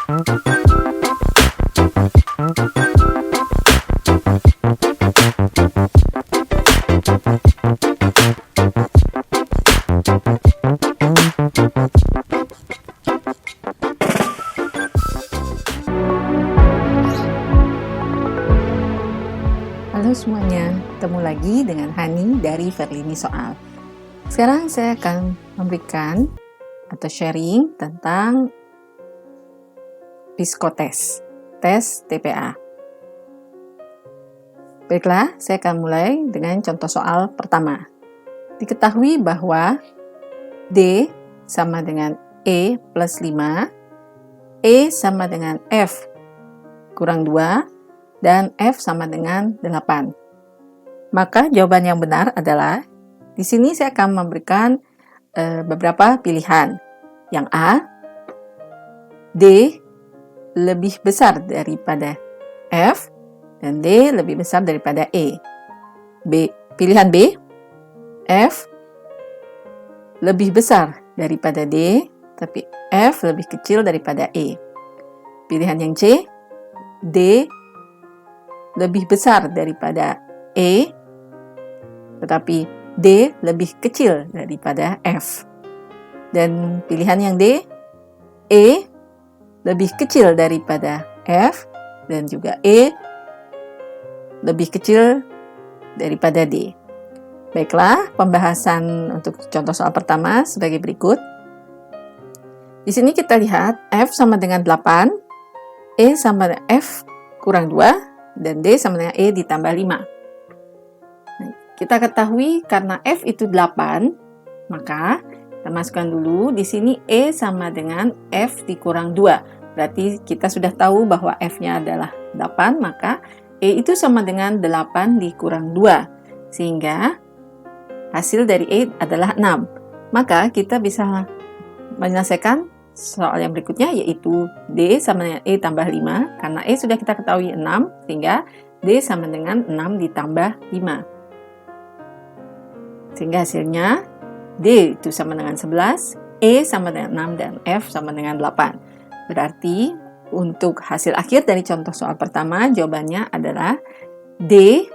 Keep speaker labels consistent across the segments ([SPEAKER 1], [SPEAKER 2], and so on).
[SPEAKER 1] Halo semuanya, ketemu lagi dengan Hani dari Verlini Soal. Sekarang saya akan memberikan atau sharing tentang psikotes, tes TPA. Baiklah, saya akan mulai dengan contoh soal pertama. Diketahui bahwa D sama dengan E plus 5, E sama dengan F kurang 2, dan F sama dengan 8. Maka jawaban yang benar adalah, di sini saya akan memberikan beberapa pilihan. Yang A, D lebih besar daripada F, dan D lebih besar daripada E. Pilihan B, F lebih besar daripada D, tapi F lebih kecil daripada E. Pilihan yang C, D lebih besar daripada E, tetapi D lebih kecil daripada F. Dan pilihan yang D, E lebih kecil daripada F, dan juga E lebih kecil daripada D. Baiklah, pembahasan untuk contoh soal pertama sebagai berikut. Di sini kita lihat F sama dengan 8, E sama dengan F kurang 2, dan D sama dengan E ditambah 5. Kita ketahui karena F itu 8, maka kita masukkan dulu di sini E sama dengan F dikurang 2. Berarti kita sudah tahu bahwa F-nya adalah 8, maka E itu sama dengan 8 dikurang 2. Sehingga hasil dari E adalah 6. Maka kita bisa menyelesaikan soal yang berikutnya, yaitu D sama dengan E tambah 5, karena E sudah kita ketahui 6, sehingga D sama dengan 6 ditambah 5. Sehingga hasilnya D itu sama dengan 11, E sama dengan 6, dan F sama dengan 8. Berarti untuk hasil akhir dari contoh soal pertama, jawabannya adalah D,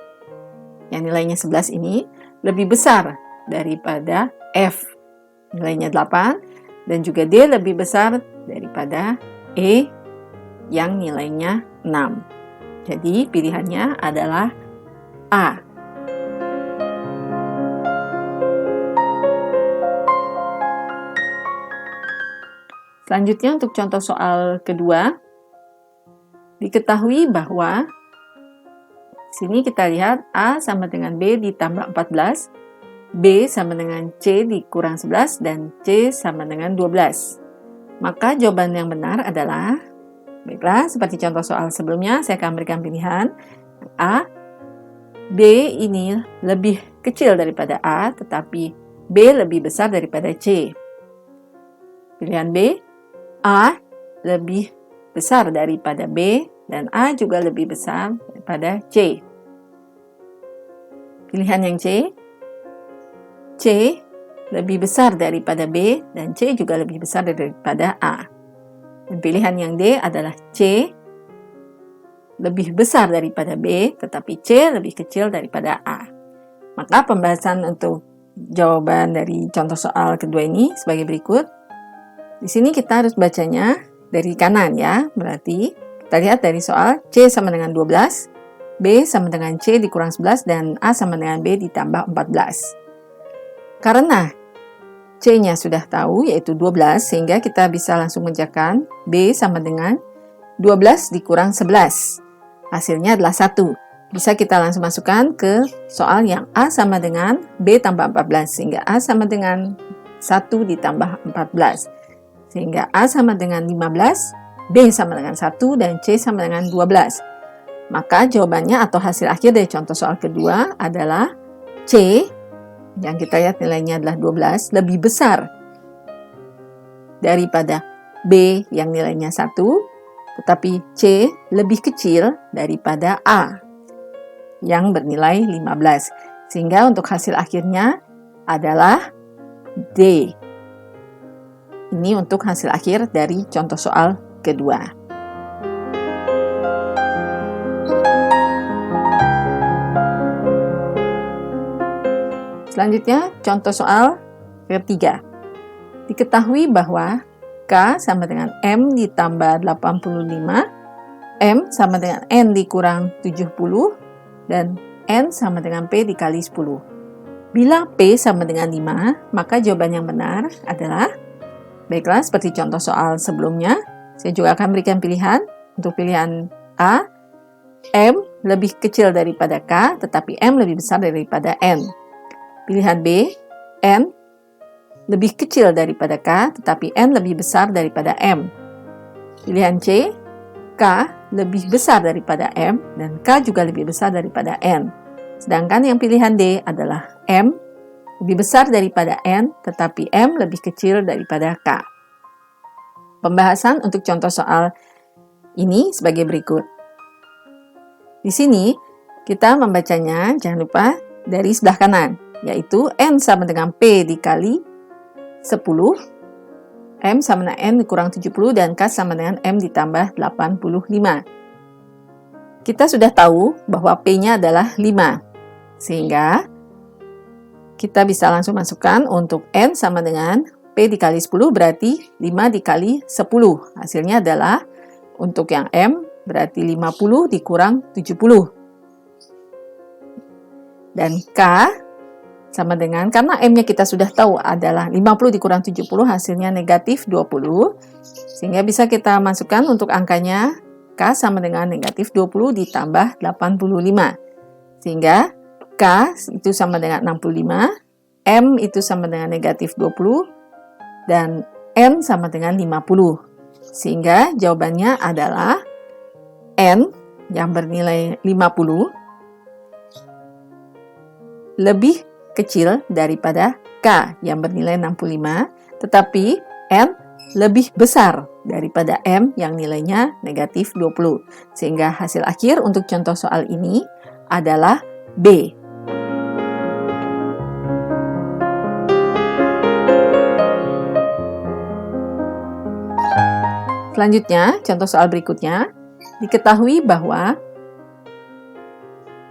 [SPEAKER 1] yang nilainya 11 ini, lebih besar daripada F, nilainya 8, dan juga D lebih besar daripada E yang nilainya 6. Jadi pilihannya adalah A. Selanjutnya untuk contoh soal kedua, diketahui bahwa sini kita lihat A sama dengan B ditambah 14, B sama dengan C dikurang 11, dan C sama dengan 12. Maka jawaban yang benar adalah, baiklah, seperti contoh soal sebelumnya, saya akan berikan pilihan. A, B ini lebih kecil daripada A, tetapi B lebih besar daripada C. Pilihan B, A lebih besar daripada B, dan A juga lebih besar daripada C. Pilihan yang C, C lebih besar daripada B, dan C juga lebih besar daripada A. Dan pilihan yang D adalah C lebih besar daripada B, tetapi C lebih kecil daripada A. Maka pembahasan untuk jawaban dari contoh soal kedua ini sebagai berikut. Di sini kita harus bacanya dari kanan ya, berarti kita lihat dari soal C sama dengan 12, B sama dengan C dikurang 11, dan A sama dengan B ditambah 14. Karena C-nya sudah tahu, yaitu 12, sehingga kita bisa langsung mengerjakan B sama dengan 12 dikurang 11. Hasilnya adalah 1. Bisa kita langsung masukkan ke soal yang A sama dengan B tambah 14, sehingga A sama dengan 1 ditambah 14. Sehingga A sama dengan 15, B sama dengan 1, dan C sama dengan 12. Maka jawabannya atau hasil akhir dari contoh soal kedua adalah C, yang kita lihat nilainya adalah 12, lebih besar daripada B yang nilainya 1, tetapi C lebih kecil daripada A yang bernilai 15. Sehingga untuk hasil akhirnya adalah D. Ini untuk hasil akhir dari contoh soal kedua. Selanjutnya, contoh soal ketiga. Diketahui bahwa K sama dengan M ditambah 85, M sama dengan N dikurang 70, dan N sama dengan P dikali 10. Bila P sama dengan 5, maka jawaban yang benar adalah, baiklah, seperti contoh soal sebelumnya, saya juga akan berikan pilihan. Untuk pilihan A, M lebih kecil daripada K, tetapi M lebih besar daripada N. Pilihan B, N lebih kecil daripada K, tetapi N lebih besar daripada M. Pilihan C, K lebih besar daripada M, dan K juga lebih besar daripada N. Sedangkan yang pilihan D adalah M lebih besar daripada N, tetapi M lebih kecil daripada K. Pembahasan untuk contoh soal ini sebagai berikut. Di sini, kita membacanya, jangan lupa, dari sebelah kanan, yaitu N sama dengan P dikali 10, M sama dengan N dikurang 70, dan K sama dengan M ditambah 85. Kita sudah tahu bahwa P-nya adalah 5, sehingga kita bisa langsung masukkan untuk N sama dengan P dikali 10 berarti 5 dikali 10. Hasilnya adalah untuk yang M berarti 50 dikurang 70. Dan K sama dengan, karena M-nya kita sudah tahu adalah 50 dikurang 70, hasilnya negatif 20. Sehingga bisa kita masukkan untuk angkanya K sama dengan negatif 20 ditambah 85. Sehingga K itu sama dengan 65, M itu sama dengan negatif 20, dan N sama dengan 50. Sehingga jawabannya adalah N yang bernilai 50 lebih kecil daripada K yang bernilai 65, tetapi N lebih besar daripada M yang nilainya negatif 20. Sehingga hasil akhir untuk contoh soal ini adalah B. Selanjutnya, contoh soal berikutnya, diketahui bahwa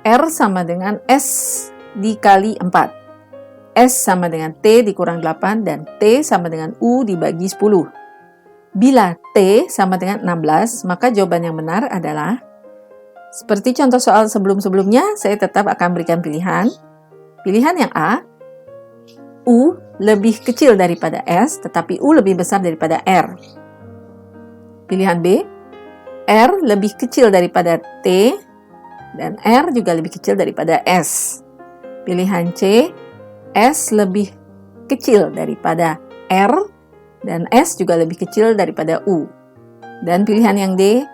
[SPEAKER 1] R sama dengan S dikali 4. S sama dengan T dikurang 8 dan T sama dengan U dibagi 10. Bila T sama dengan 16, maka jawaban yang benar adalah, seperti contoh soal sebelum-sebelumnya, saya tetap akan berikan pilihan. Pilihan yang A, U lebih kecil daripada S, tetapi U lebih besar daripada R. Pilihan B, R lebih kecil daripada T, dan R juga lebih kecil daripada S. Pilihan C, S lebih kecil daripada R, dan S juga lebih kecil daripada U. Dan pilihan yang D,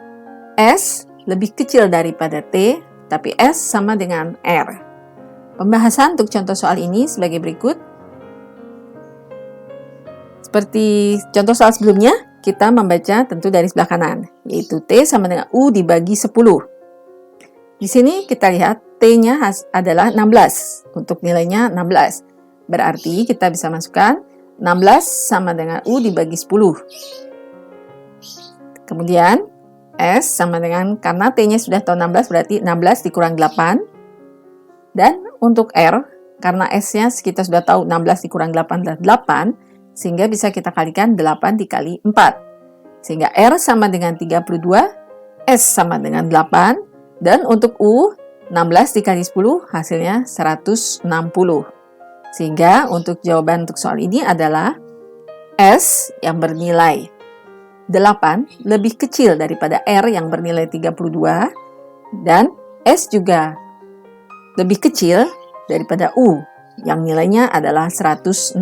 [SPEAKER 1] S lebih kecil daripada T, tapi S sama dengan R. Pembahasan untuk contoh soal ini sebagai berikut. Seperti contoh soal sebelumnya, kita membaca tentu dari sebelah kanan, yaitu T sama dengan U dibagi 10. Di sini kita lihat T-nya adalah 16, untuk nilainya 16. Berarti kita bisa masukkan 16 sama dengan U dibagi 10. Kemudian S sama dengan, karena T-nya sudah tahu 16, berarti 16 dikurang 8. Dan untuk R, karena S-nya kita sudah tahu 16 dikurang 8 adalah 8, sehingga bisa kita kalikan 8 dikali 4. Sehingga R sama dengan 32, S sama dengan 8, dan untuk U, 16 dikali 10 hasilnya 160. Sehingga untuk jawaban untuk soal ini adalah S yang bernilai 8 lebih kecil daripada R yang bernilai 32, dan S juga lebih kecil daripada U yang nilainya adalah 160.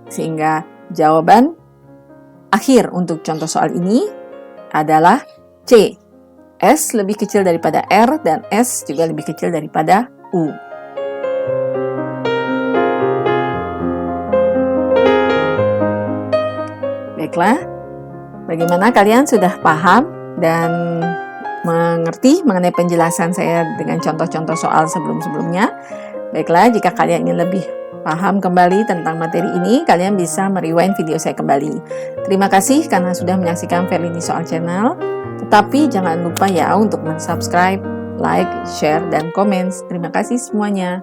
[SPEAKER 1] Sehingga jawaban akhir untuk contoh soal ini adalah C. S lebih kecil daripada R dan S juga lebih kecil daripada U. Baiklah, bagaimana kalian sudah paham dan mengerti mengenai penjelasan saya dengan contoh-contoh soal sebelum-sebelumnya? Baiklah, jika kalian ingin lebih paham kembali tentang materi ini, kalian bisa merewind video saya kembali. Terima kasih karena sudah menyaksikan Verlini Soal Channel. Tetapi jangan lupa ya untuk subscribe, like, share, dan komen. Terima kasih semuanya.